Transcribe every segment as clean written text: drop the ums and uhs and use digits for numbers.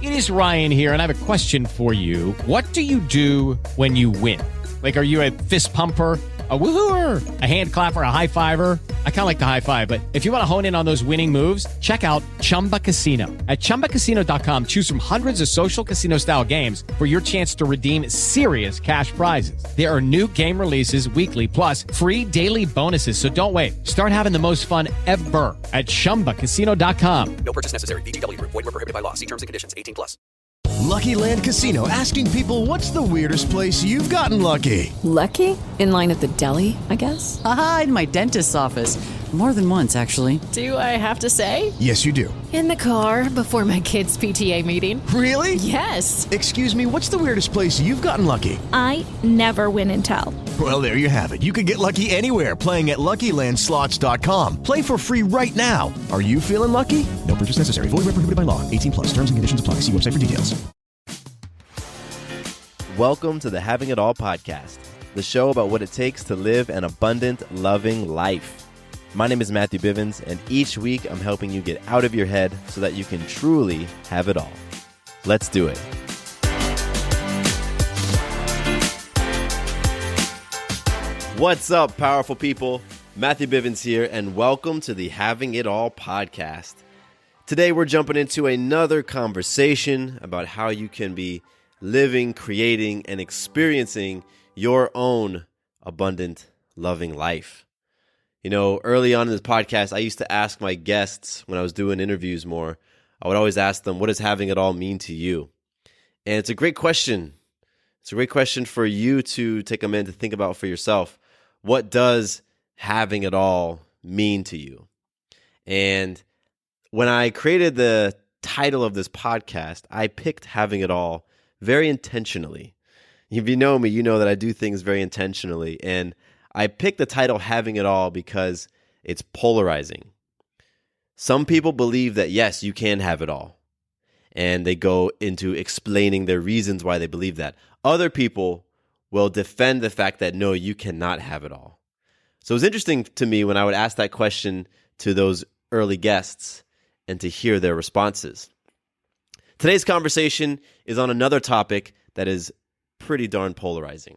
It is Ryan here, and I have a question for you. What do you do when you win? Like, are you a fist pumper, a woo-hooer, a hand clapper, a high fiver? I kind of like the high five, but if you want to hone in on those winning moves, check out Chumba Casino. At ChumbaCasino.com, choose from hundreds of social casino-style games for your chance to redeem serious cash prizes. There are new game releases weekly, plus free daily bonuses, so don't wait. Start having the most fun ever at ChumbaCasino.com. No purchase necessary. VGW Group. Void where prohibited by law. See terms and conditions. 18+. Lucky Land Casino, asking people, what's the weirdest place you've gotten lucky? Lucky? In line at the deli, I guess? Aha, in my dentist's office. More than once, actually. Do I have to say? Yes, you do. In the car before my kids' PTA meeting. Really? Yes. Excuse me, what's the weirdest place you've gotten lucky? I never win and tell. Well, there you have it. You can get lucky anywhere, playing at LuckyLandSlots.com. Play for free right now. Are you feeling lucky? No purchase necessary. Void where prohibited by law. 18+. Terms and conditions apply. See website for details. Welcome to the Having It All podcast, the show about what it takes to live an abundant, loving life. My name is Matthew Bivens, and each week I'm helping you get out of your head so that you can truly have it all. Let's do it. What's up, powerful people? Matthew Bivens here, and welcome to the Having It All podcast. Today we're jumping into another conversation about how you can be living, creating, and experiencing your own abundant, loving life. You know, early on in this podcast, I used to ask my guests when I was doing interviews more, I would always ask them, what does having it all mean to you? And it's a great question. It's a great question for you to take a minute to think about for yourself. What does having it all mean to you? And when I created the title of this podcast, I picked having it all very intentionally. If you know me, you know that I do things very intentionally. And I picked the title Having It All because it's polarizing. Some people believe that, yes, you can have it all. And they go into explaining their reasons why they believe that. Other people will defend the fact that, no, you cannot have it all. So it was interesting to me when I would ask that question to those early guests and to hear their responses. Today's conversation is on another topic that is pretty darn polarizing.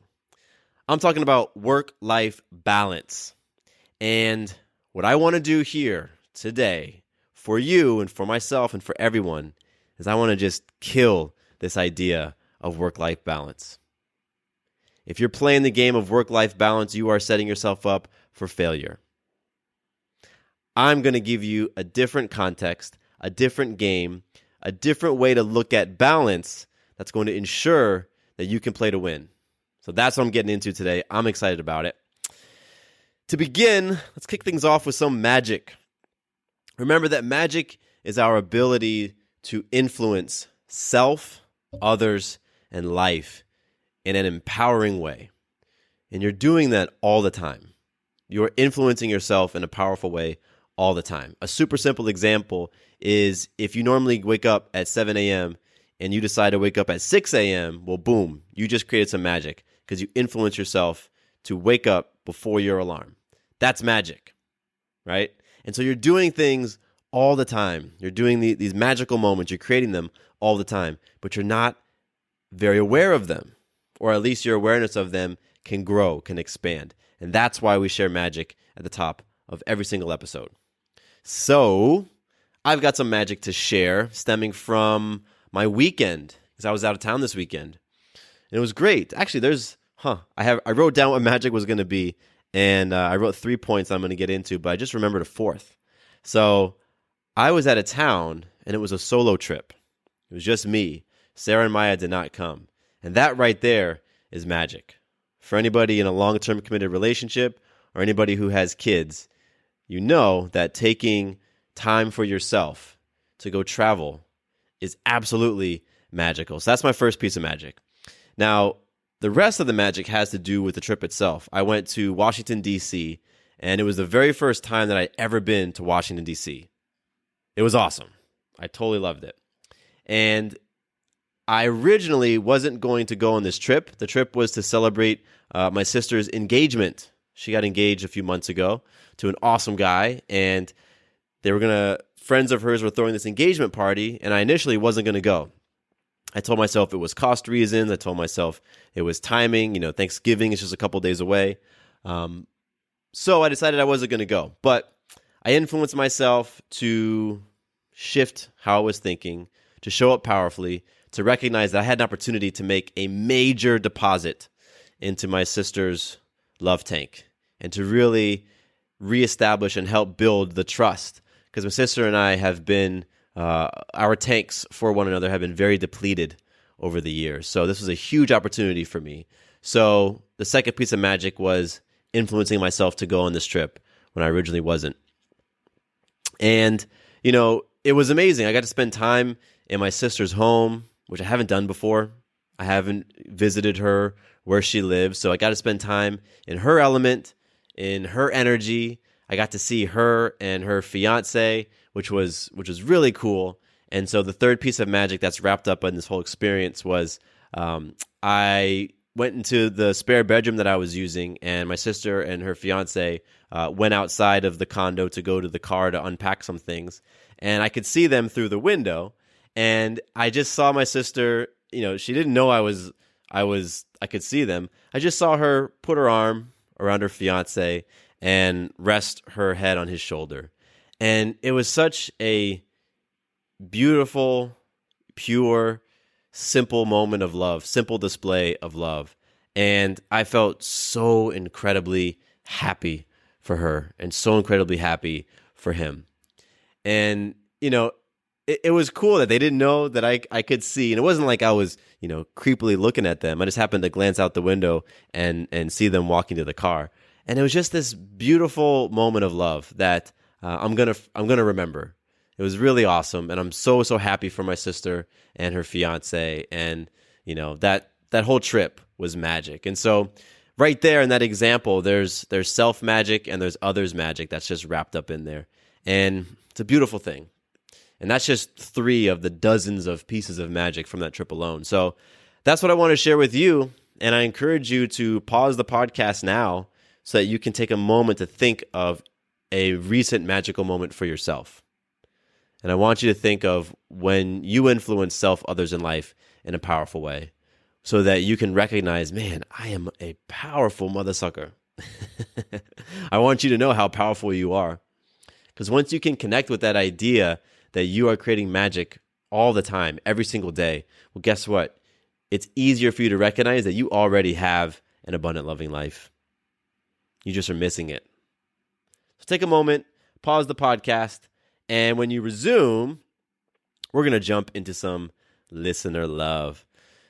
I'm talking about work-life balance. And what I want to do here today for you and for myself and for everyone is I want to just kill this idea of work-life balance. If you're playing the game of work-life balance, you are setting yourself up for failure. I'm going to give you a different context, a different game, a different way to look at balance that's going to ensure that you can play to win. So that's what I'm getting into today. I'm excited about it. To begin, let's kick things off with some magic. Remember that magic is our ability to influence self, others, and life in an empowering way. And you're doing that all the time. You're influencing yourself in a powerful way all the time. A super simple example is if you normally wake up at 7 a.m. and you decide to wake up at 6 a.m., well, boom, you just created some magic because you influence yourself to wake up before your alarm. That's magic, right? And so you're doing things all the time. You're doing these magical moments. You're creating them all the time, but you're not very aware of them, or at least your awareness of them can grow, can expand. And that's why we share magic at the top of every single episode. So I've got some magic to share stemming from my weekend, because I was out of town this weekend. And it was great. Actually, I wrote down what magic was going to be, and I wrote 3 points I'm going to get into, but I just remembered a fourth. So I was out of town, and it was a solo trip. It was just me. Sarah and Maya did not come. And that right there is magic. For anybody in a long-term committed relationship or anybody who has kids, you know that taking time for yourself to go travel is absolutely magical. So that's my first piece of magic. Now, the rest of the magic has to do with the trip itself. I went to Washington, D.C., and it was the very first time that I'd ever been to Washington, D.C. It was awesome. I totally loved it. And I originally wasn't going to go on this trip. The trip was to celebrate my sister's engagement. She got engaged a few months ago to an awesome guy, and friends of hers were throwing this engagement party, and I initially wasn't going to go. I told myself it was cost reasons. I told myself it was timing. Thanksgiving is just a couple days away. So I decided I wasn't going to go. But I influenced myself to shift how I was thinking, to show up powerfully, to recognize that I had an opportunity to make a major deposit into my sister's love tank and to really reestablish and help build the trust. Because my sister and I have been, our tanks for one another have been very depleted over the years. So this was a huge opportunity for me. So the second piece of magic was influencing myself to go on this trip when I originally wasn't. And, it was amazing. I got to spend time in my sister's home, which I haven't done before. I haven't visited her where she lives. So I got to spend time in her element, in her energy. I got to see her and her fiance, which was really cool. And so the third piece of magic that's wrapped up in this whole experience was I went into the spare bedroom that I was using, and my sister and her fiance went outside of the condo to go to the car to unpack some things. And I could see them through the window, and I just saw my sister. She didn't know I could see them. I just saw her put her arm around her fiance and rest her head on his shoulder. And it was such a beautiful, pure, simple moment of love, simple display of love. And I felt so incredibly happy for her and so incredibly happy for him. And, it was cool that they didn't know that I could see. And it wasn't like I was, creepily looking at them. I just happened to glance out the window and see them walking to the car. And it was just this beautiful moment of love that I'm gonna remember. It was really awesome, and I'm so happy for my sister and her fiance. And that whole trip was magic. And so, right there in that example, there's self magic and there's others magic that's just wrapped up in there, and it's a beautiful thing. And that's just 3 of the dozens of pieces of magic from that trip alone. So that's what I want to share with you. And I encourage you to pause the podcast now so that you can take a moment to think of a recent magical moment for yourself. And I want you to think of when you influence self, others in life in a powerful way so that you can recognize, man, I am a powerful mother sucker. I want you to know how powerful you are. Because once you can connect with that idea that you are creating magic all the time, every single day, well, guess what? It's easier for you to recognize that you already have an abundant, loving life. You just are missing it. So take a moment, pause the podcast, and when you resume, we're going to jump into some listener love.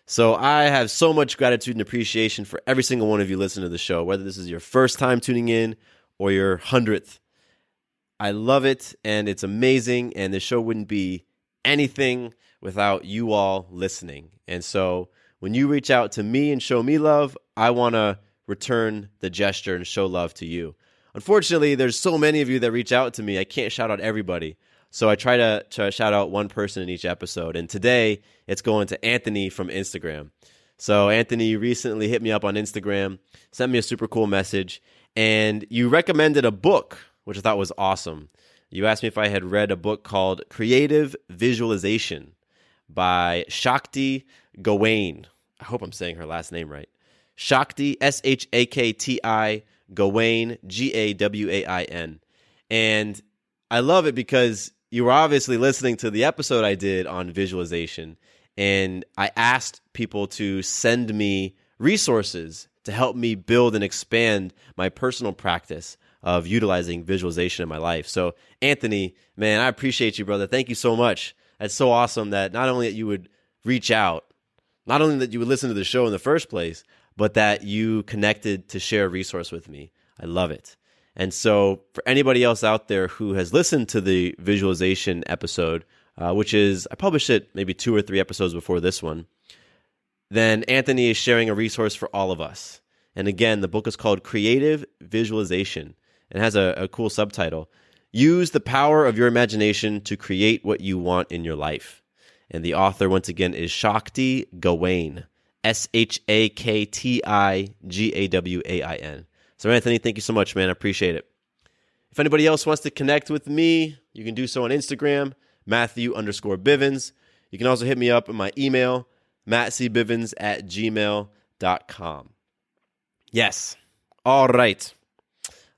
So I have so much gratitude and appreciation for every single one of you listening to the show, whether this is your first time tuning in or your 100th. I love it, and it's amazing, and the show wouldn't be anything without you all listening. And so when you reach out to me and show me love, I want to return the gesture and show love to you. Unfortunately, there's so many of you that reach out to me, I can't shout out everybody. So I try to shout out one person in each episode. And today, it's going to Anthony from Instagram. So Anthony recently hit me up on Instagram, sent me a super cool message, and you recommended a book, which I thought was awesome. You asked me if I had read a book called Creative Visualization by Shakti Gawain. I hope I'm saying her last name right. Shakti, Shakti Gawain, Gawain. And I love it because you were obviously listening to the episode I did on visualization, and I asked people to send me resources to help me build and expand my personal practice of utilizing visualization in my life. So, Anthony, man, I appreciate you, brother. Thank you so much. That's so awesome that not only that you would reach out, not only that you would listen to the show in the first place, but that you connected to share a resource with me. I love it. And so for anybody else out there who has listened to the visualization episode, which is, I published it maybe 2 or 3 episodes before this one, then Anthony is sharing a resource for all of us. And again, the book is called Creative Visualization and has a cool subtitle. Use the power of your imagination to create what you want in your life. And the author, once again, is Shakti Gawain. SHAKTI So, Anthony, thank you so much, man. I appreciate it. If anybody else wants to connect with me, you can do so on Instagram, Matthew_Bivens. You can also hit me up in my email, mattcbivens@gmail.com. Yes. All right.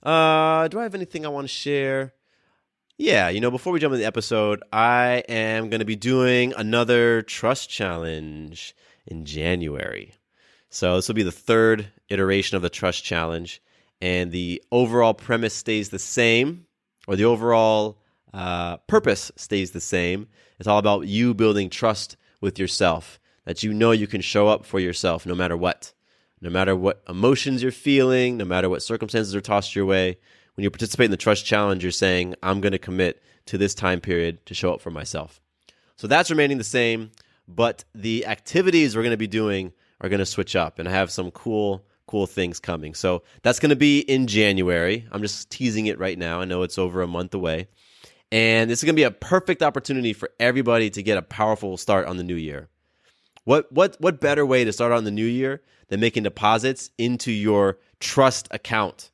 Do I have anything I want to share? Yeah, before we jump into the episode, I am going to be doing another trust challenge in January. So this will be the third iteration of the trust challenge, and the overall premise stays the same, or the overall purpose stays the same. It's all about you building trust with yourself, that you can show up for yourself no matter what emotions you're feeling, no matter what circumstances are tossed your way. When you participate in the trust challenge, you're saying, I'm going to commit to this time period to show up for myself. So that's remaining the same, but the activities we're going to be doing are going to switch up, and I have some cool things coming. So that's going to be in January. I'm just teasing it right now. I know it's over a month away. And this is going to be a perfect opportunity for everybody to get a powerful start on the new year. What better way to start on the new year than making deposits into your trust account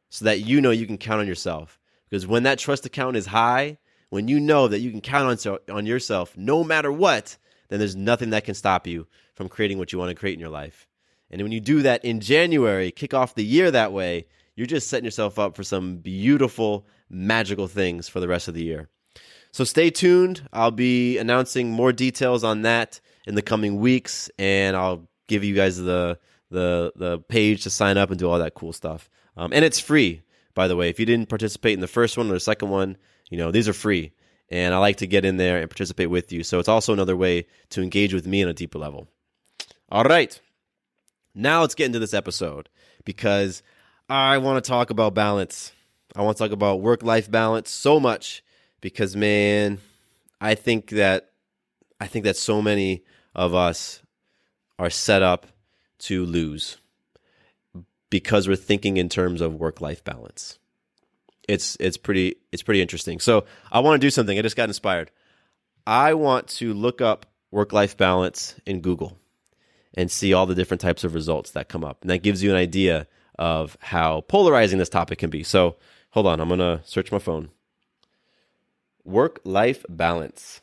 so that you can count on yourself? Because when that trust account is high, when you know that you can count on yourself no matter what, then there's nothing that can stop you from creating what you want to create in your life. And when you do that in January, kick off the year that way, you're just setting yourself up for some beautiful, magical things for the rest of the year. So stay tuned. I'll be announcing more details on that in the coming weeks, and I'll give you guys the page to sign up and do all that cool stuff. And it's free, by the way. If you didn't participate in the first one or the second one, these are free. And I like to get in there and participate with you. So it's also another way to engage with me on a deeper level. All right. Now let's get into this episode, because I want to talk about balance. I want to talk about work-life balance so much because, man, I think that so many of us are set up to lose because we're thinking in terms of work-life balance. It's pretty interesting. So I want to do something. I just got inspired. I want to look up work-life balance in Google and see all the different types of results that come up. And that gives you an idea of how polarizing this topic can be. So hold on, I'm going to search my phone. Work-life balance.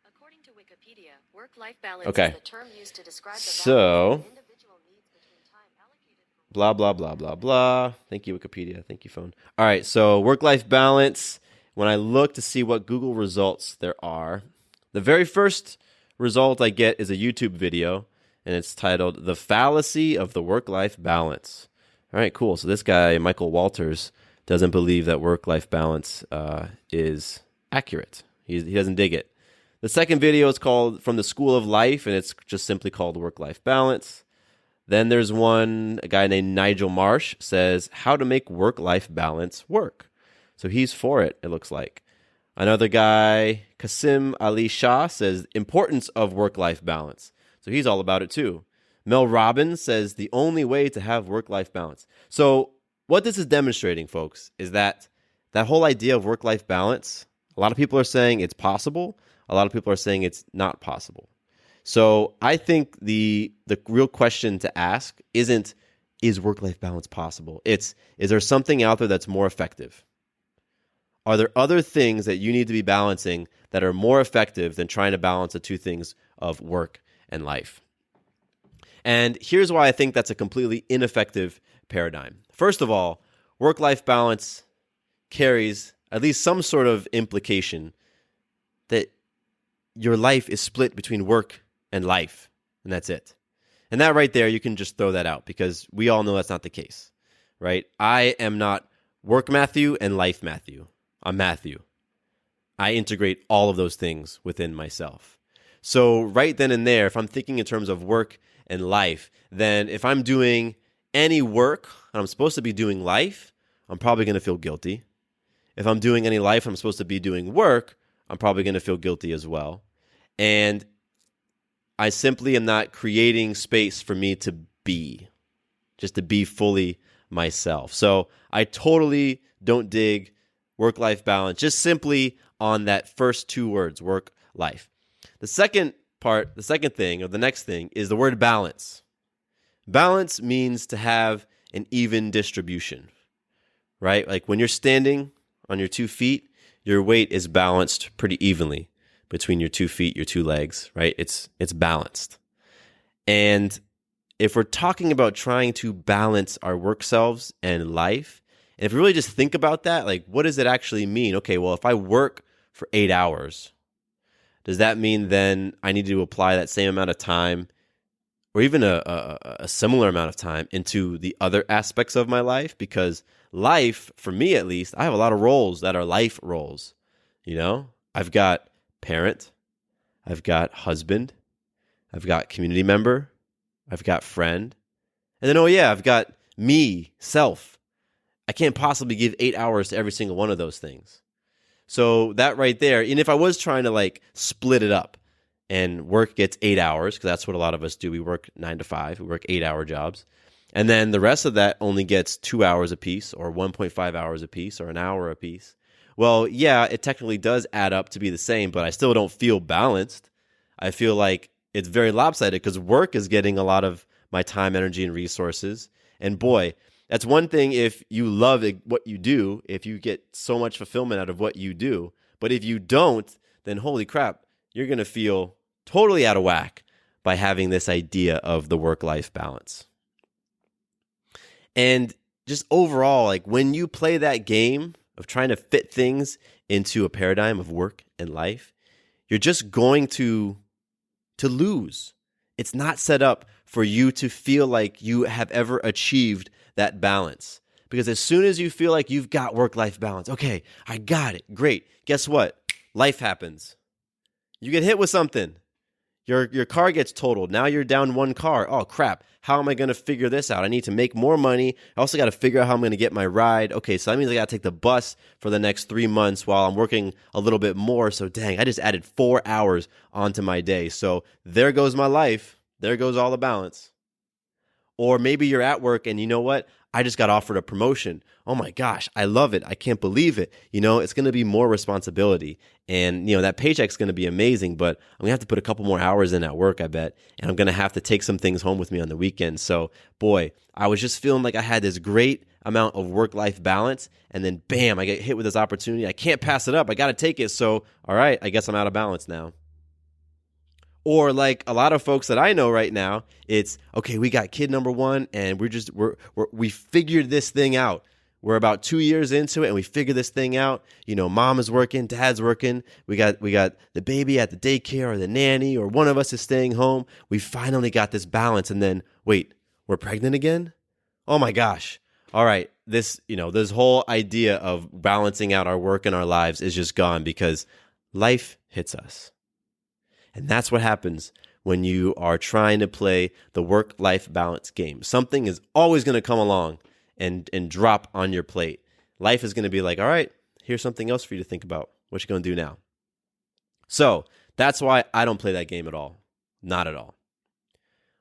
According to Wikipedia, work-life balance Okay. is the term used to describe the So, balance of individual needs between time allocated for blah, blah, blah, blah, blah. Thank you, Wikipedia. Thank you, phone. All right, so work-life balance. When I look to see what Google results there are, the very first result I get is a YouTube video, and it's titled "The Fallacy of the Work-Life Balance." All right, cool. So this guy, Michael Walters, doesn't believe that work-life balance is accurate. He doesn't dig it. The second video is called "From the School of Life," and it's just simply called "Work-Life Balance." Then there's a guy named Nigel Marsh says, "How to make work-life balance work." So he's for it, it looks like. Another guy, Qasim Ali Shah, says importance of work-life balance. So he's all about it too. Mel Robbins says the only way to have work-life balance. So what this is demonstrating, folks, is that whole idea of work-life balance, a lot of people are saying it's possible. A lot of people are saying it's not possible. So I think the real question to ask isn't, is work-life balance possible? Is there something out there that's more effective? Are there other things that you need to be balancing that are more effective than trying to balance the two things of work and life? And here's why I think that's a completely ineffective paradigm. First of all, work-life balance carries at least some sort of implication that your life is split between work and life, and that's it. And that right there, you can just throw that out because we all know that's not the case, right? I am not work Matthew and life Matthew. I'm Matthew. I integrate all of those things within myself. So right then and there, if I'm thinking in terms of work and life, then if I'm doing any work and I'm supposed to be doing life, I'm probably going to feel guilty. If I'm doing any life, I'm supposed to be doing work, I'm probably going to feel guilty as well. And I simply am not creating space for me to be, just to be fully myself. So I totally don't dig work-life balance, just simply on that first two words, work-life. The second thing, or the next thing, is the word balance. Balance means to have an even distribution, right? Like when you're standing on your 2 feet, your weight is balanced pretty evenly between your 2 feet, your 2 legs, right? It's balanced. And if we're talking about trying to balance our work selves and life, and if we really just think about that, like, what does it actually mean? Okay, well, if I work for 8 hours, does that mean then I need to apply that same amount of time or even a similar amount of time into the other aspects of my life? Because life, for me at least, I have a lot of roles that are life roles. You know, I've got parent, I've got husband, I've got community member, I've got friend, and then, oh yeah, I've got me, self. I can't possibly give 8 hours to every single one of those things. So that right there, and if I was trying to like split it up and work gets 8 hours, because that's what a lot of us do. We work 9 to 5, we work 8-hour jobs. And then the rest of that only gets 2 hours a piece or 1.5 hours a piece or an hour a piece. Well, yeah, it technically does add up to be the same, but I still don't feel balanced. I feel like it's very lopsided because work is getting a lot of my time, energy, and resources. And boy, that's one thing if you love what you do, if you get so much fulfillment out of what you do. But if you don't, then holy crap, you're going to feel totally out of whack by having this idea of the work-life balance. And just overall, like when you play that game of trying to fit things into a paradigm of work and life, you're just going to lose. It's not set up for you to feel like you have ever achieved that balance. Because as soon as you feel like you've got work-life balance, okay, I got it, great. Guess what? Life happens. You get hit with something. Your car gets totaled. Now you're down one car. Oh, crap. How am I going to figure this out? I need to make more money. I also got to figure out how I'm going to get my ride. Okay, so that means I got to take the bus for the next 3 months while I'm working a little bit more. So dang, I just added 4 hours onto my day. So there goes my life. There goes all the balance. Or maybe you're at work and you know what? I just got offered a promotion. Oh my gosh, I love it. I can't believe it. You know, it's going to be more responsibility. And, you know, that paycheck's going to be amazing, but I'm going to have to put a couple more hours in at work, I bet. And I'm going to have to take some things home with me on the weekend. So, boy, I was just feeling like I had this great amount of work-life balance. And then, bam, I get hit with this opportunity. I can't pass it up. I got to take it. So, all right, I guess I'm out of balance now. Or like a lot of folks that I know right now, it's, okay, we got kid number 1 and we figured this thing out. We're about 2 years into it and we figured this thing out. You know, mom is working, dad's working. We got the baby at the daycare or the nanny or one of us is staying home. We finally got this balance. And then, wait, we're pregnant again? Oh my gosh. All right. This whole idea of balancing out our work and our lives is just gone because life hits us. And that's what happens when you are trying to play the work-life balance game. Something is always going to come along and drop on your plate. Life is going to be like, all right, here's something else for you to think about. What you going to do now? So that's why I don't play that game at all. Not at all.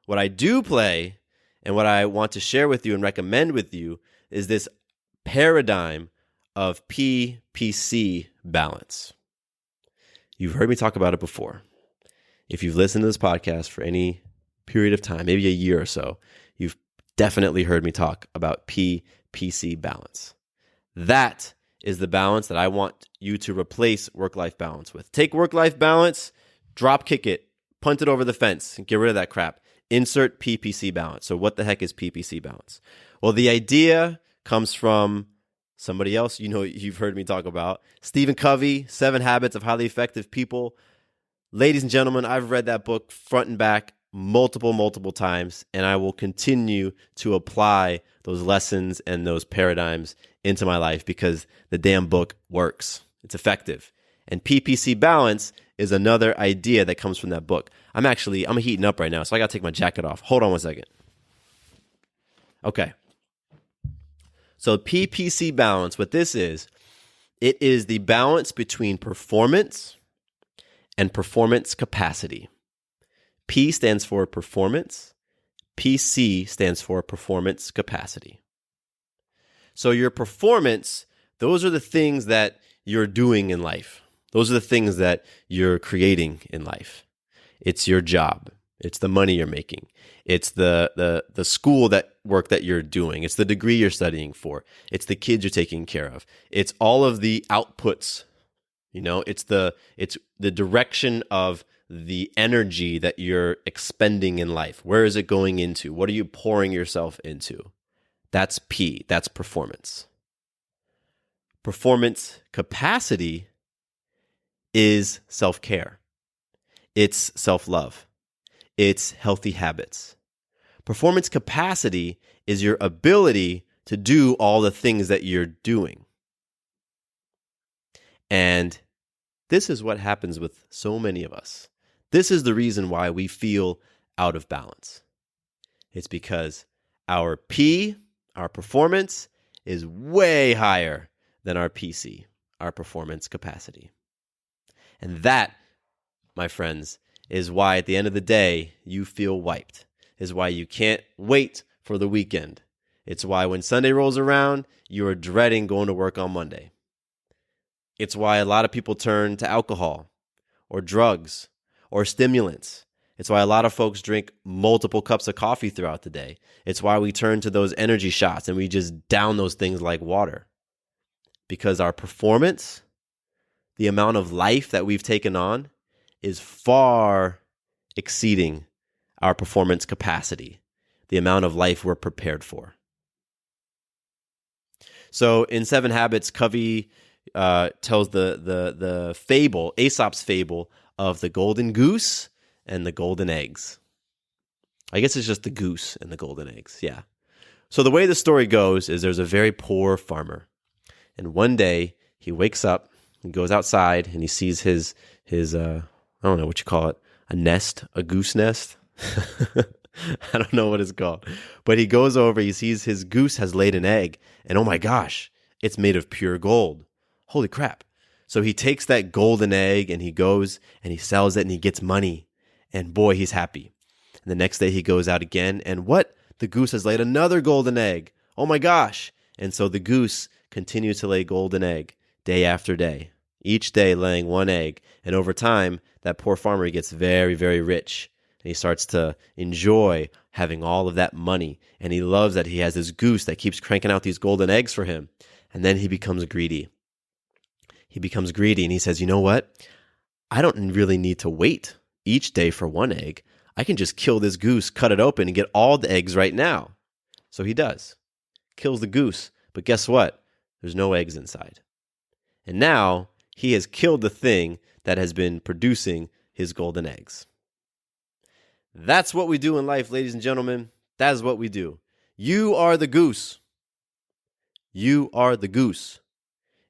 What I do play and what I want to share with you and recommend with you is this paradigm of PPC balance. You've heard me talk about it before. If you've listened to this podcast for any period of time, maybe a year or so, you've definitely heard me talk about PPC balance. That is the balance that I want you to replace work-life balance with. Take work-life balance, drop kick it, punt it over the fence, and get rid of that crap. Insert PPC balance. So what the heck is PPC balance? Well, the idea comes from somebody else you've heard me talk about, Stephen Covey, 7 Habits of Highly Effective People. Ladies and gentlemen, I've read that book front and back multiple times, and I will continue to apply those lessons and those paradigms into my life because the damn book works. It's effective. And PPC balance is another idea that comes from that book. I'm heating up right now, so I got to take my jacket off. Hold on one second. Okay. So PPC balance, what this is, it is the balance between performance and performance capacity. P stands for performance. PC stands for performance capacity. So your performance, those are the things that you're doing in life. Those are the things that you're creating in life. It's your job. It's the money you're making. It's the school work that you're doing. It's the degree you're studying for. It's the kids you're taking care of. It's all of the outputs, It's the direction of the energy that you're expending in life. Where is it going into? What are you pouring yourself into? That's P. That's performance. Performance capacity is self-care. It's self-love. It's healthy habits. Performance capacity is your ability to do all the things that you're doing. And this is what happens with so many of us. This is the reason why we feel out of balance. It's because our P, our performance, is way higher than our PC, our performance capacity. And that, my friends, is why at the end of the day, you feel wiped. Is why you can't wait for the weekend. It's why when Sunday rolls around, you are dreading going to work on Monday. It's why a lot of people turn to alcohol or drugs or stimulants. It's why a lot of folks drink multiple cups of coffee throughout the day. It's why we turn to those energy shots and we just down those things like water. Because our performance, the amount of life that we've taken on, is far exceeding our performance capacity, the amount of life we're prepared for. So in 7 Habits, Covey tells the fable, Aesop's fable, of the golden goose and the golden eggs. I guess it's just the goose and the golden eggs, yeah. So the way the story goes is there's a very poor farmer. And one day he wakes up and goes outside and he sees his I don't know what you call it, a nest, a goose nest. I don't know what it's called. But he goes over, he sees his goose has laid an egg, and oh my gosh, it's made of pure gold. Holy crap. So he takes that golden egg and he goes and he sells it and he gets money. And boy, he's happy. And the next day he goes out again, and what? The goose has laid another golden egg. Oh my gosh. And so the goose continues to lay golden egg day after day, each day laying one egg. And over time, that poor farmer gets very, very rich. And he starts to enjoy having all of that money. And he loves that he has this goose that keeps cranking out these golden eggs for him. And then he becomes greedy. He becomes greedy and he says, you know what? I don't really need to wait each day for one egg. I can just kill this goose, cut it open, and get all the eggs right now. So he does. Kills the goose. But guess what? There's no eggs inside. And now he has killed the thing that has been producing his golden eggs. That's what we do in life, ladies and gentlemen. That is what we do. You are the goose. You are the goose.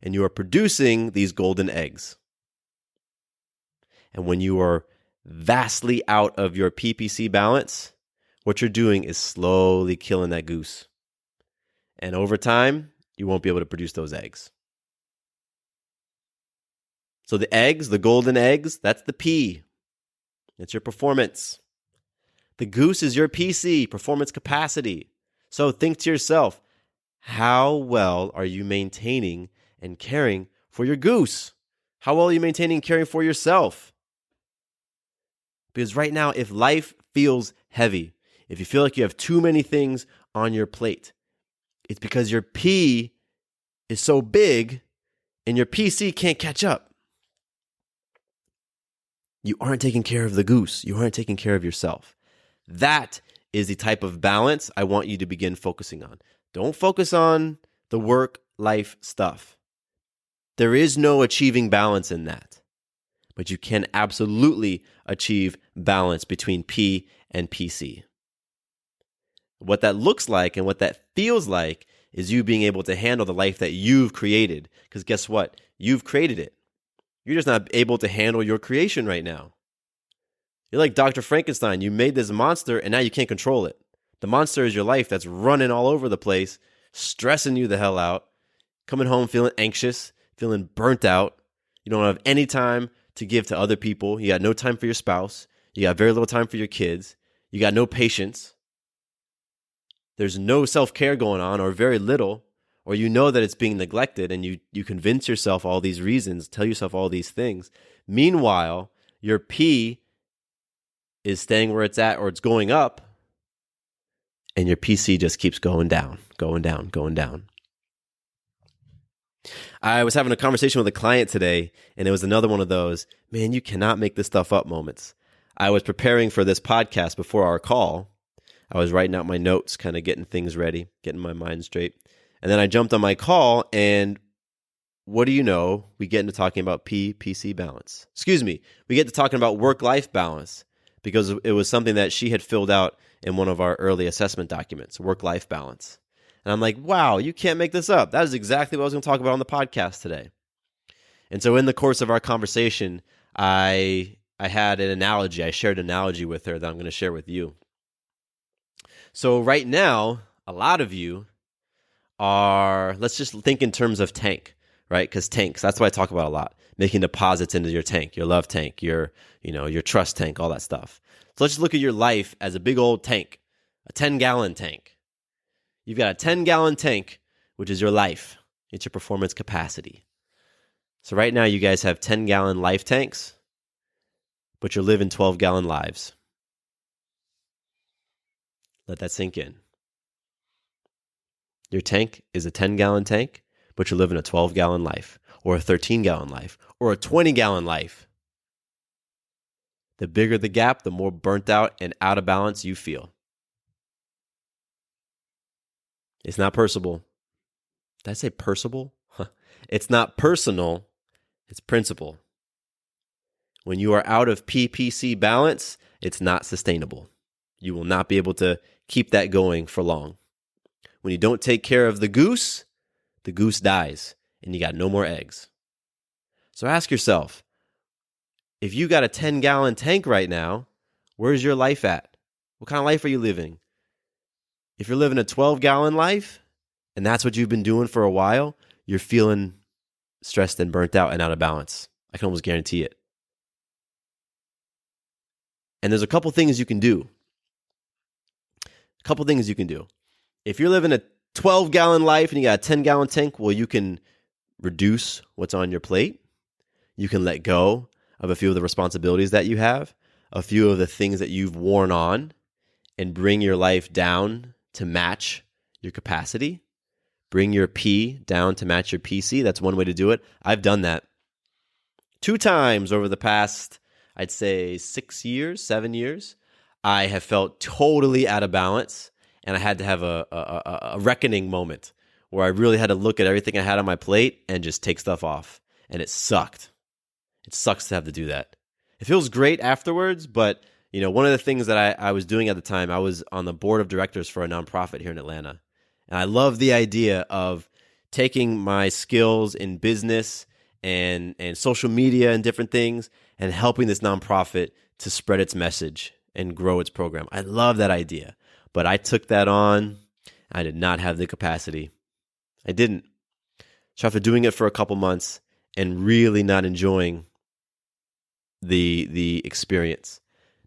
And you are producing these golden eggs. And when you are vastly out of your PPC balance, what you're doing is slowly killing that goose. And over time, you won't be able to produce those eggs. So the eggs, the golden eggs, that's the P. It's your performance. The goose is your PC, performance capacity. So think to yourself, how well are you maintaining and caring for your goose? How well are you maintaining and caring for yourself? Because right now, if life feels heavy, if you feel like you have too many things on your plate, it's because your P is so big and your PC can't catch up. You aren't taking care of the goose. You aren't taking care of yourself. That is the type of balance I want you to begin focusing on. Don't focus on the work-life stuff. There is no achieving balance in that. But you can absolutely achieve balance between P and PC. What that looks like and what that feels like is you being able to handle the life that you've created. Because guess what? You've created it. You're just not able to handle your creation right now. You're like Dr. Frankenstein. You made this monster and now you can't control it. The monster is your life that's running all over the place, stressing you the hell out, coming home feeling anxious, feeling burnt out. You don't have any time to give to other people. You got no time for your spouse. You got very little time for your kids. You got no patience. There's no self-care going on, or very little, or you know that it's being neglected and you convince yourself all these reasons, tell yourself all these things. Meanwhile, your P is staying where it's at or it's going up, and your PC just keeps going down, going down, going down. I was having a conversation with a client today, and it was another one of those, man, you cannot make this stuff up moments. I was preparing for this podcast before our call. I was writing out my notes, kind of getting things ready, getting my mind straight. And then I jumped on my call, and what do you know? We get into talking about PPC balance. Excuse me. We get to talking about work-life balance because it was something that she had filled out in one of our early assessment documents, work-life balance. And I'm like, wow, you can't make this up. That is exactly what I was going to talk about on the podcast today. And so in the course of our conversation, I had an analogy. I shared an analogy with her that I'm going to share with you. So right now, a lot of you are, let's just think in terms of tank, right? Because tanks, that's what I talk about a lot. Making deposits into your tank, your love tank, your trust tank, all that stuff. So let's just look at your life as a big old tank, a 10-gallon tank. You've got a 10-gallon tank, which is your life. It's your performance capacity. So right now you guys have 10-gallon life tanks, but you're living 12-gallon lives. Let that sink in. Your tank is a 10-gallon tank, but you're living a 12-gallon life, or a 13-gallon life, or a 20-gallon life. The bigger the gap, the more burnt out and out of balance you feel. It's not personable. Did I say personable? It's not personal, it's principle. When you are out of PPC balance, it's not sustainable. You will not be able to keep that going for long. When you don't take care of the goose dies, and you got no more eggs. So ask yourself, if you got a 10-gallon tank right now, where's your life at? What kind of life are you living? If you're living a 12-gallon life, and that's what you've been doing for a while, you're feeling stressed and burnt out and out of balance. I can almost guarantee it. And there's a couple things you can do. If you're living a 12-gallon life and you got a 10-gallon tank, well, you can reduce what's on your plate. You can let go of a few of the responsibilities that you have, a few of the things that you've worn on, and bring your life down to match your capacity. Bring your P down to match your PC. That's one way to do it. I've done that 2 times over the past, I'd say 7 years. I have felt totally out of balance, and I had to have a reckoning moment where I really had to look at everything I had on my plate and just take stuff off. And it sucked. It sucks to have to do that. It feels great afterwards, but one of the things that I was doing at the time, I was on the board of directors for a nonprofit here in Atlanta. And I love the idea of taking my skills in business and social media and different things and helping this nonprofit to spread its message and grow its program. I love that idea. But I took that on. I did not have the capacity. I didn't. So after doing it for a couple months and really not enjoying the experience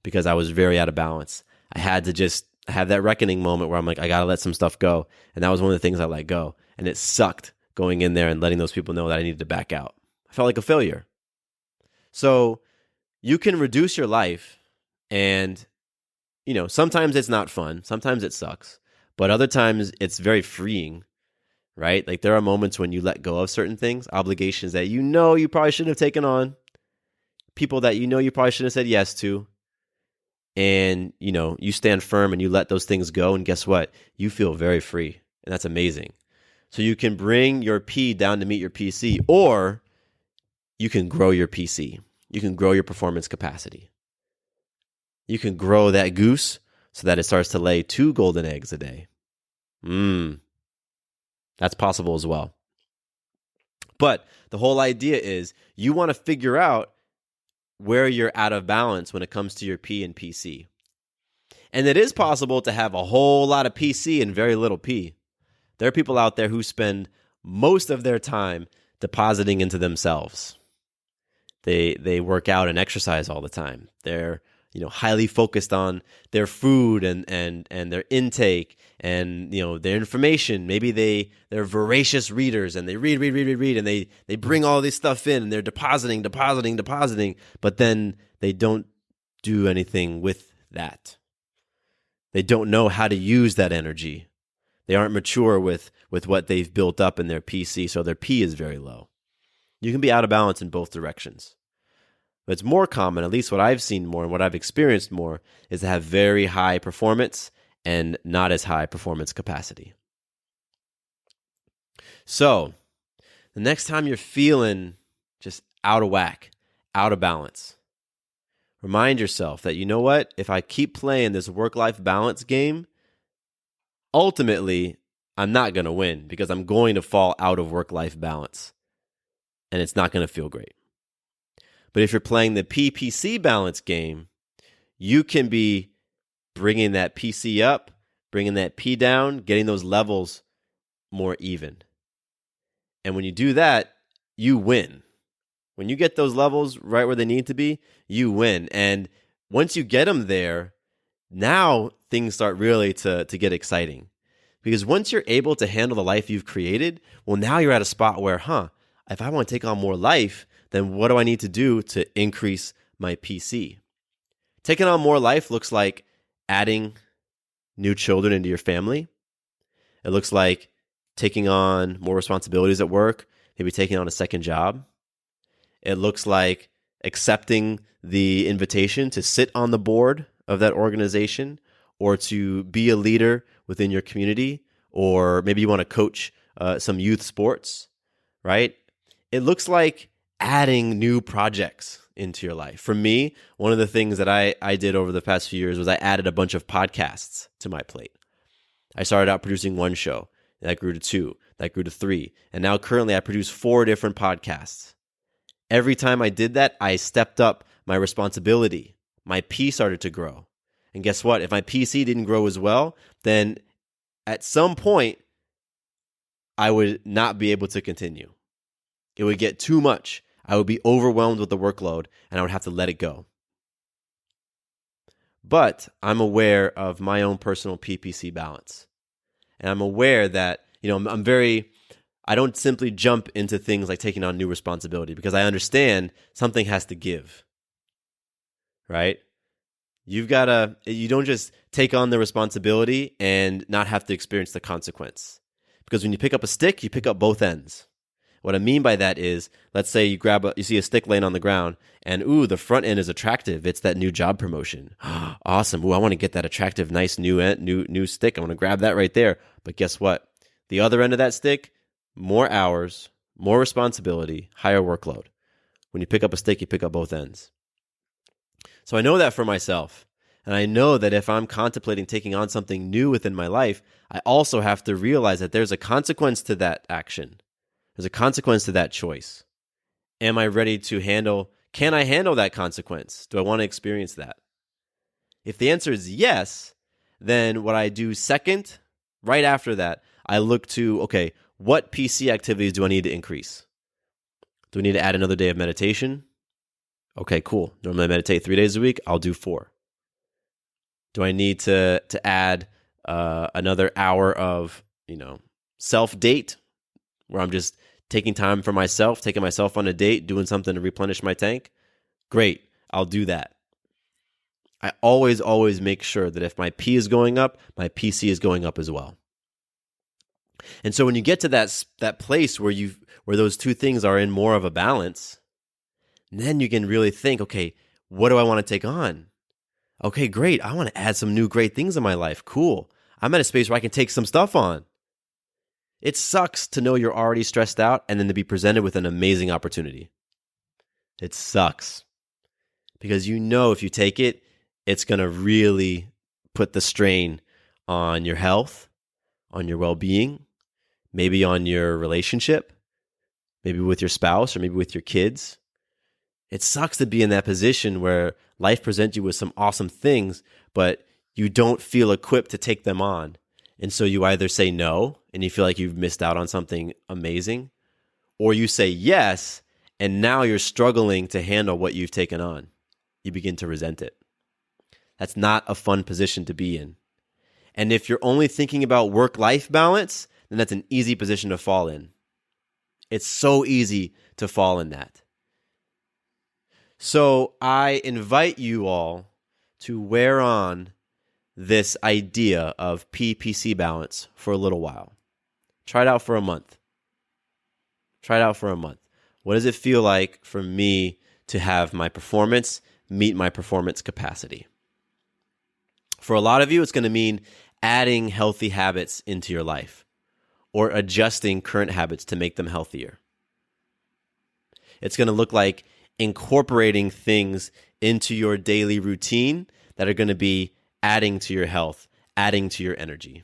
because I was very out of balance, I had to just have that reckoning moment where I'm like, I got to let some stuff go. And that was one of the things I let go. And it sucked going in there and letting those people know that I needed to back out. I felt like a failure. So you can reduce your life and sometimes it's not fun. Sometimes it sucks. But other times it's very freeing, right? Like there are moments when you let go of certain things, obligations that you probably shouldn't have taken on, people that you probably shouldn't have said yes to. And, you stand firm and you let those things go. And guess what? You feel very free. And that's amazing. So you can bring your P down to meet your PC, or you can grow your PC. You can grow your performance capacity. You can grow that goose so that it starts to lay 2 golden eggs a day. That's possible as well. But the whole idea is you want to figure out where you're out of balance when it comes to your P and PC. And it is possible to have a whole lot of PC and very little P. There are people out there who spend most of their time depositing into themselves. They work out and exercise all the time. They're highly focused on their food and their intake and their information. Maybe they're voracious readers and they read and they bring all this stuff in and they're depositing, but then they don't do anything with that. They don't know how to use that energy. They aren't mature with what they've built up in their PC, so their P is very low. You can be out of balance in both directions. But it's more common, at least what I've seen more and what I've experienced more, is to have very high performance and not as high performance capacity. So, the next time you're feeling just out of whack, out of balance, remind yourself that, you know what? If I keep playing this work-life balance game, ultimately, I'm not going to win because I'm going to fall out of work-life balance. And it's not going to feel great. But if you're playing the PPC balance game, you can be bringing that PC up, bringing that P down, getting those levels more even. And when you do that, you win. When you get those levels right where they need to be, you win. And once you get them there, now things start really to get exciting. Because once you're able to handle the life you've created, well, now you're at a spot where, if I want to take on more life, then what do I need to do to increase my PC? Taking on more life looks like adding new children into your family. It looks like taking on more responsibilities at work, maybe taking on a second job. It looks like accepting the invitation to sit on the board of that organization or to be a leader within your community, or maybe you want to coach some youth sports, right? It looks like adding new projects into your life. For me, one of the things that I did over the past few years was I added a bunch of podcasts to my plate. I started out producing one show, that grew to 2, that grew to 3, and now currently I produce 4 different podcasts. Every time I did that, I stepped up my responsibility. My P started to grow. And guess what? If my PC didn't grow as well, then at some point, I would not be able to continue. It would get too much. I would be overwhelmed with the workload, and I would have to let it go. But I'm aware of my own personal PPC balance. And I'm aware that, I don't simply jump into things like taking on new responsibility because I understand something has to give, right? You don't just take on the responsibility and not have to experience the consequence. Because when you pick up a stick, you pick up both ends. What I mean by that is, let's say you see a stick laying on the ground and, the front end is attractive. It's that new job promotion. Awesome. I want to get that attractive, nice new stick. I want to grab that right there. But guess what? The other end of that stick, more hours, more responsibility, higher workload. When you pick up a stick, you pick up both ends. So I know that for myself. And I know that if I'm contemplating taking on something new within my life, I also have to realize that there's a consequence to that action. There's a consequence to that choice. Am I ready to can I handle that consequence? Do I want to experience that? If the answer is yes, then what I do second, right after that, I look to, what PC activities do I need to increase? Do I need to add another day of meditation? Okay, cool. Normally I meditate 3 days a week. I'll do 4. Do I need to add another hour of, self-date where I'm just taking time for myself, taking myself on a date, doing something to replenish my tank? Great. I'll do that. I always make sure that if my P is going up, my PC is going up as well. And so when you get to that place where those two things are in more of a balance, then you can really think, what do I want to take on? Okay, great. I want to add some new great things in my life. Cool. I'm at a space where I can take some stuff on. It sucks to know you're already stressed out and then to be presented with an amazing opportunity. It sucks. Because if you take it, it's going to really put the strain on your health, on your well-being, maybe on your relationship, maybe with your spouse or maybe with your kids. It sucks to be in that position where life presents you with some awesome things, but you don't feel equipped to take them on. And so you either say no and you feel like you've missed out on something amazing, or you say yes and now you're struggling to handle what you've taken on. You begin to resent it. That's not a fun position to be in. And if you're only thinking about work-life balance, then that's an easy position to fall in. It's so easy to fall in that. So I invite you all to wear on this idea of PPC balance for a little while. Try it out for a month. Try it out for a month. What does it feel like for me to have my performance meet my performance capacity? For a lot of you, it's going to mean adding healthy habits into your life or adjusting current habits to make them healthier. It's going to look like incorporating things into your daily routine that are going to be adding to your health, adding to your energy.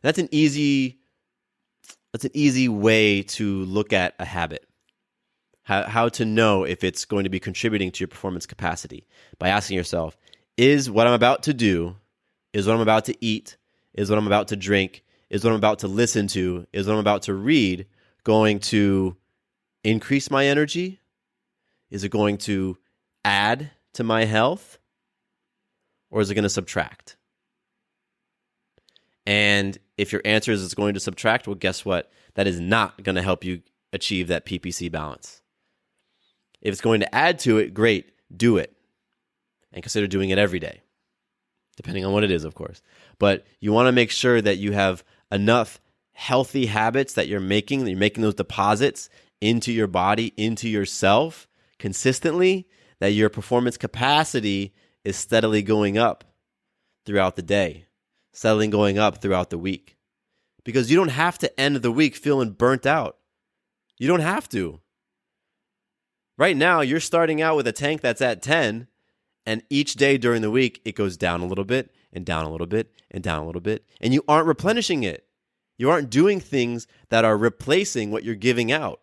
That's an easy way to look at a habit. How to know if it's going to be contributing to your performance capacity by asking yourself, is what I'm about to do, is what I'm about to eat, is what I'm about to drink, is what I'm about to listen to, is what I'm about to read going to increase my energy? Is it going to add to my health? Or is it going to subtract? And if your answer is it's going to subtract, well, guess what? That is not going to help you achieve that PPC balance. If it's going to add to it, great, do it. And consider doing it every day, depending on what it is, of course. But you want to make sure that you have enough healthy habits that you're making those deposits into your body, into yourself consistently, that your performance capacity is steadily going up throughout the day, steadily going up throughout the week. Because you don't have to end the week feeling burnt out. You don't have to. Right now, you're starting out with a tank that's at 10, and each day during the week, it goes down a little bit, and down a little bit, and down a little bit, and you aren't replenishing it. You aren't doing things that are replacing what you're giving out.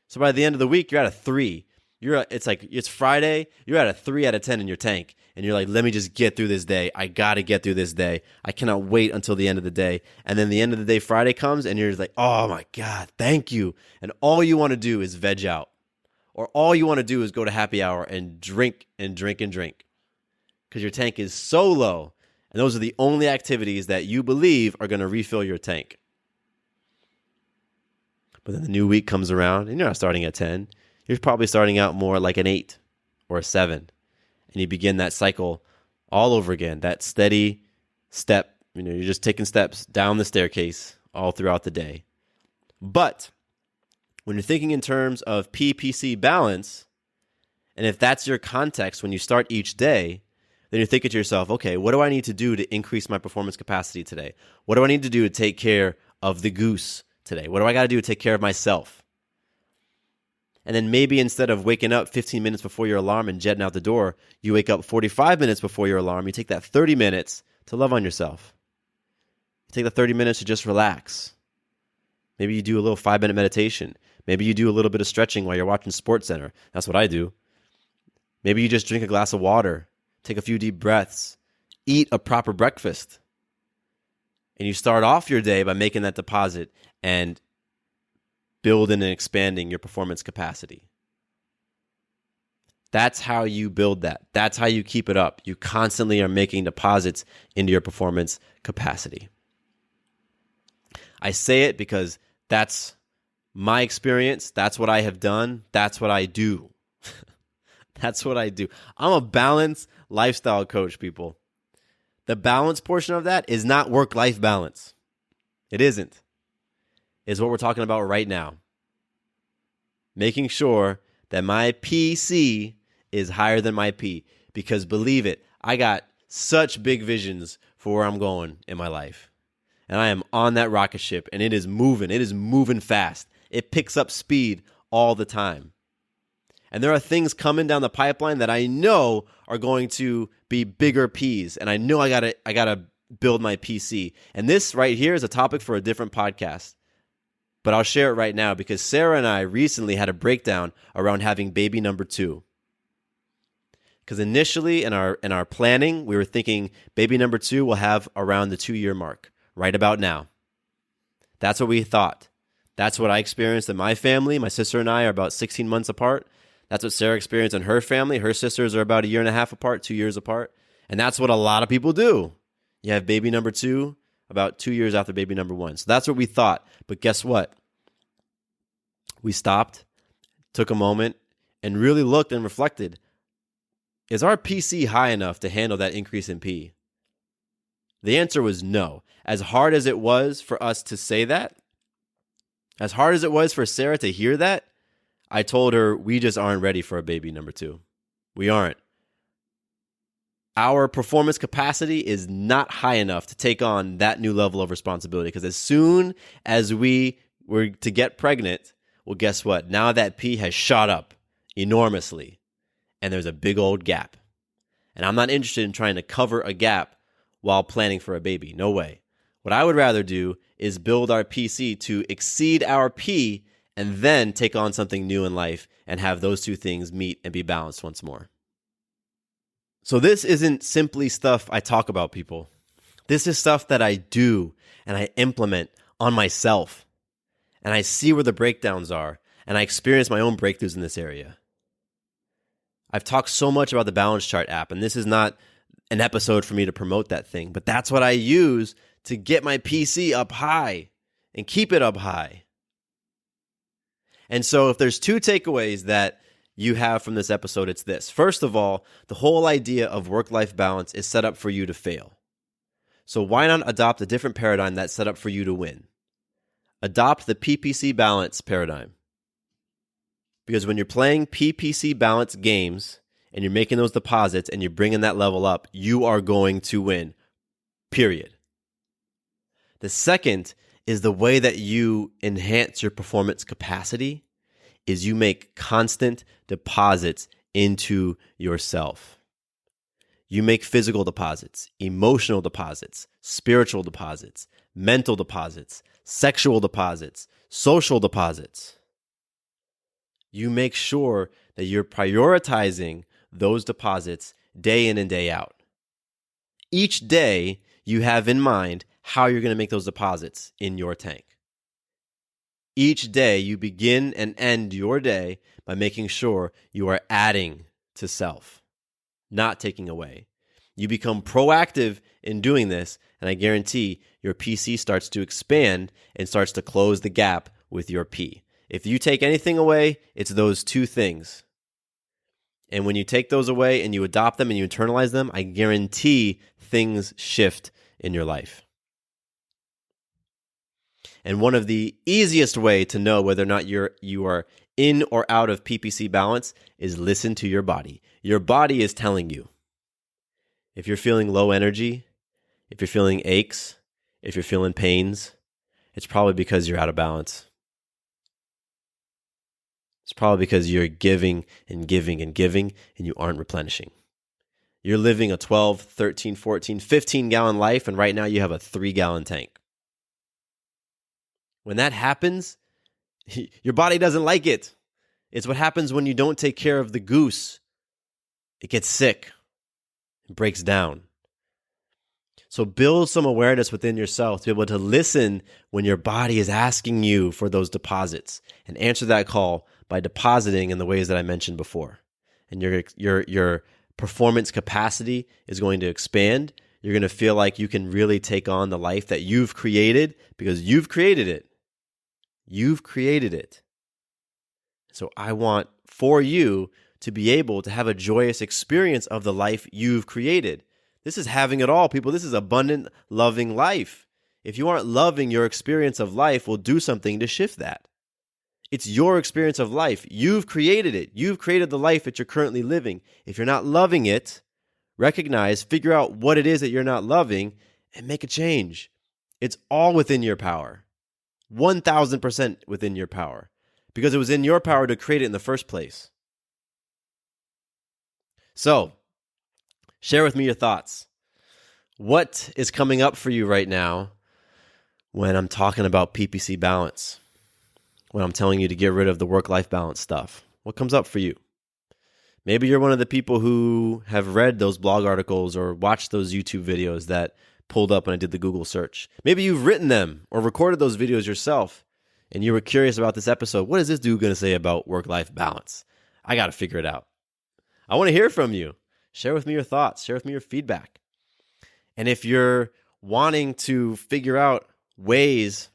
So by the end of the week, you're at a 3. It's Friday, you're at a 3 out of 10 in your tank, and you're like, let me just get through this day. I got to get through this day. I cannot wait until the end of the day. And then the end of the day, Friday comes, and you're just like, oh my God, thank you. And all you want to do is veg out. Or all you want to do is go to happy hour and drink and drink and drink. Because your tank is so low, and those are the only activities that you believe are going to refill your tank. But then the new week comes around, and you're not starting at 10. You're probably starting out more like an 8 or a 7. And you begin that cycle all over again, that steady step. You're just taking steps down the staircase all throughout the day. But when you're thinking in terms of PPC balance, and if that's your context when you start each day, then you're thinking to yourself, okay, what do I need to do to increase my performance capacity today? What do I need to do to take care of the goose today? What do I got to do to take care of myself? And then maybe instead of waking up 15 minutes before your alarm and jetting out the door, you wake up 45 minutes before your alarm. You take that 30 minutes to love on yourself. You take the 30 minutes to just relax. Maybe you do a little 5-minute meditation. Maybe you do a little bit of stretching while you're watching SportsCenter. That's what I do. Maybe you just drink a glass of water, take a few deep breaths, eat a proper breakfast. And you start off your day by making that deposit and building and expanding your performance capacity. That's how you build that. That's how you keep it up. You constantly are making deposits into your performance capacity. I say it because that's my experience. That's what I have done. That's what I do. That's what I do. I'm a balanced lifestyle coach, people. The balance portion of that is not work-life balance. It isn't. It's what we're talking about right now. Making sure that my PC is higher than my P. Because believe it, I got such big visions for where I'm going in my life. And I am on that rocket ship, and it is moving. It is moving fast. It picks up speed all the time. And there are things coming down the pipeline that I know are going to be bigger P's. And I know I gotta build my PC. And this right here is a topic for a different podcast. But I'll share it right now because Sarah and I recently had a breakdown around having baby number 2. Because initially in our planning, we were thinking baby number 2 will have around the 2-year mark, right about now. That's what we thought. That's what I experienced in my family. My sister and I are about 16 months apart. That's what Sarah experienced in her family. Her sisters are about 1.5 years apart, 2 years apart. And that's what a lot of people do. You have baby number 2 about 2 years after baby number 1. So that's what we thought. But guess what? We stopped, took a moment, and really looked and reflected. is our PC high enough to handle that increase in P? The answer was no. As hard as it was for us to say that, as hard as it was for Sarah to hear that, I told her we just aren't ready for a baby number 2. We aren't. Our performance capacity is not high enough to take on that new level of responsibility, because as soon as we were to get pregnant, well, guess what? Now that P has shot up enormously, and there's a big old gap. And I'm not interested in trying to cover a gap while planning for a baby. No way. What I would rather do is build our PC to exceed our P and then take on something new in life and have those two things meet and be balanced once more. So this isn't simply stuff I talk about, people. This is stuff that I do and I implement on myself. And I see where the breakdowns are, and I experience my own breakthroughs in this area. I've talked so much about the Balance Chart app, and this is not an episode for me to promote that thing, but that's what I use to get my PC up high and keep it up high. And so if there's 2 takeaways that you have from this episode, it's this. First of all, the whole idea of work-life balance is set up for you to fail. So why not adopt a different paradigm that's set up for you to win? Adopt the PPC balance paradigm. Because when you're playing PPC balance games and you're making those deposits and you're bringing that level up, you are going to win, period. The second is the way that you enhance your performance capacity is you make constant deposits into yourself. You make physical deposits, emotional deposits, spiritual deposits, mental deposits, sexual deposits, social deposits. You make sure that you're prioritizing those deposits day in and day out. Each day, you have in mind how you're going to make those deposits in your tank. Each day, you begin and end your day by making sure you are adding to self, not taking away. You become proactive in doing this, and I guarantee your PC starts to expand and starts to close the gap with your P. If you take anything away, it's those 2 things. And when you take those away and you adopt them and you internalize them, I guarantee things shift in your life. And one of the easiest way to know whether or not you are in or out of PPC balance is listen to your body. Your body is telling you. If you're feeling low energy, if you're feeling aches, if you're feeling pains, it's probably because you're out of balance. It's probably because you're giving and giving and giving and you aren't replenishing. You're living a 12, 13, 14, 15-gallon life, and right now you have a 3-gallon tank. When that happens, your body doesn't like it. It's what happens when you don't take care of the goose. It gets sick. It breaks down. So build some awareness within yourself to be able to listen when your body is asking you for those deposits, and answer that call by depositing in the ways that I mentioned before. And your performance capacity is going to expand. You're going to feel like you can really take on the life that you've created because you've created it. You've created it. So I want for you to be able to have a joyous experience of the life you've created. This is having it all, people. This is abundant, loving life. If you aren't loving your experience of life, we'll do something to shift that. It's your experience of life. You've created it. You've created the life that you're currently living. If you're not loving it, recognize, figure out what it is that you're not loving, and make a change. It's all within your power. 1,000% within your power. Because it was in your power to create it in the first place. So, share with me your thoughts. What is coming up for you right now when I'm talking about PPC balance? When I'm telling you to get rid of the work-life balance stuff? What comes up for you? Maybe you're one of the people who have read those blog articles or watched those YouTube videos that pulled up when I did the Google search. Maybe you've written them or recorded those videos yourself and you were curious about this episode. What is this dude going to say about work-life balance? I got to figure it out. I want to hear from you. Share with me your thoughts. Share with me your feedback. And if you're wanting to figure out ways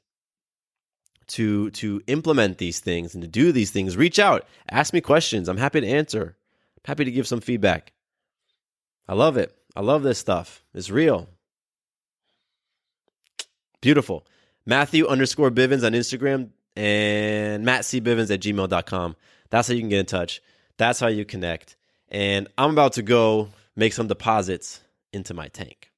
to implement these things and to do these things, reach out. Ask me questions. I'm happy to answer. I'm happy to give some feedback. I love it. I love this stuff. It's real. Beautiful. Matthew_Bivens on Instagram and mattcbivens@gmail.com. That's how you can get in touch. That's how you connect. And I'm about to go make some deposits into my tank.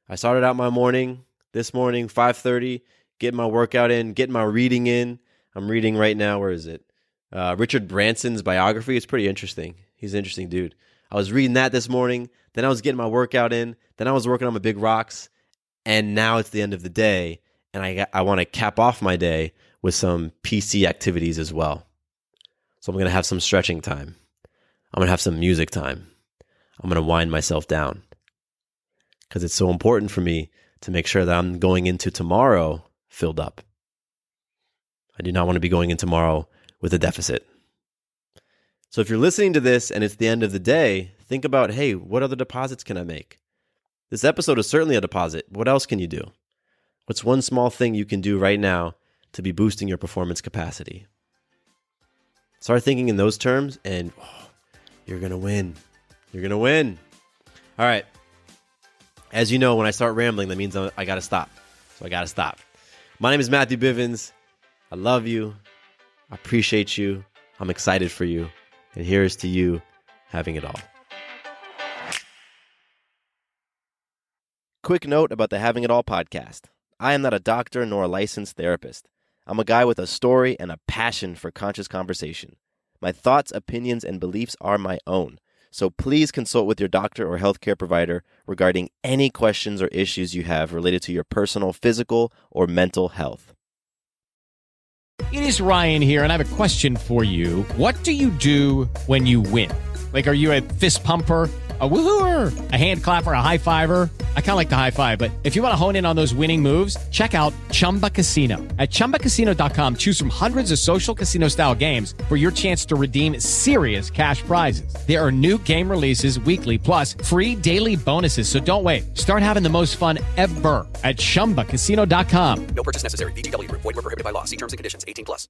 I started out my morning this morning, 5:30, getting my workout in, getting my reading in. I'm reading right now. Where is it? Richard Branson's biography. It's pretty interesting. He's an interesting dude. I was reading that this morning. Then I was getting my workout in. Then I was working on my big rocks. And now it's the end of the day. And I want to cap off my day with some PC activities as well. So I'm going to have some stretching time. I'm going to have some music time. I'm going to wind myself down. Because it's so important for me to make sure that I'm going into tomorrow filled up. I do not want to be going in tomorrow with a deficit. So if you're listening to this and it's the end of the day, think about, hey, what other deposits can I make? This episode is certainly a deposit. What else can you do? What's one small thing you can do right now to be boosting your performance capacity? Start thinking in those terms and you're going to win. You're going to win. All right. As you know, when I start rambling, that means I got to stop. So I got to stop. My name is Matthew Bivens. I love you. I appreciate you. I'm excited for you. And here's to you having it all. Quick note about the Having It All podcast. I am not a doctor nor a licensed therapist. I'm a guy with a story and a passion for conscious conversation. My thoughts, opinions, and beliefs are my own. So please consult with your doctor or healthcare provider regarding any questions or issues you have related to your personal physical or mental health. It is Ryan here, and I have a question for you. What do you do when you win? Like, are you a fist pumper, a woohooer, a hand clapper, a high fiver? I kind of like the high five, but if you want to hone in on those winning moves, check out Chumba Casino. At ChumbaCasino.com, choose from hundreds of social casino-style games for your chance to redeem serious cash prizes. There are new game releases weekly, plus free daily bonuses. So don't wait. Start having the most fun ever at ChumbaCasino.com. No purchase necessary. VGW Group. Void where prohibited by law. See terms and conditions. 18+.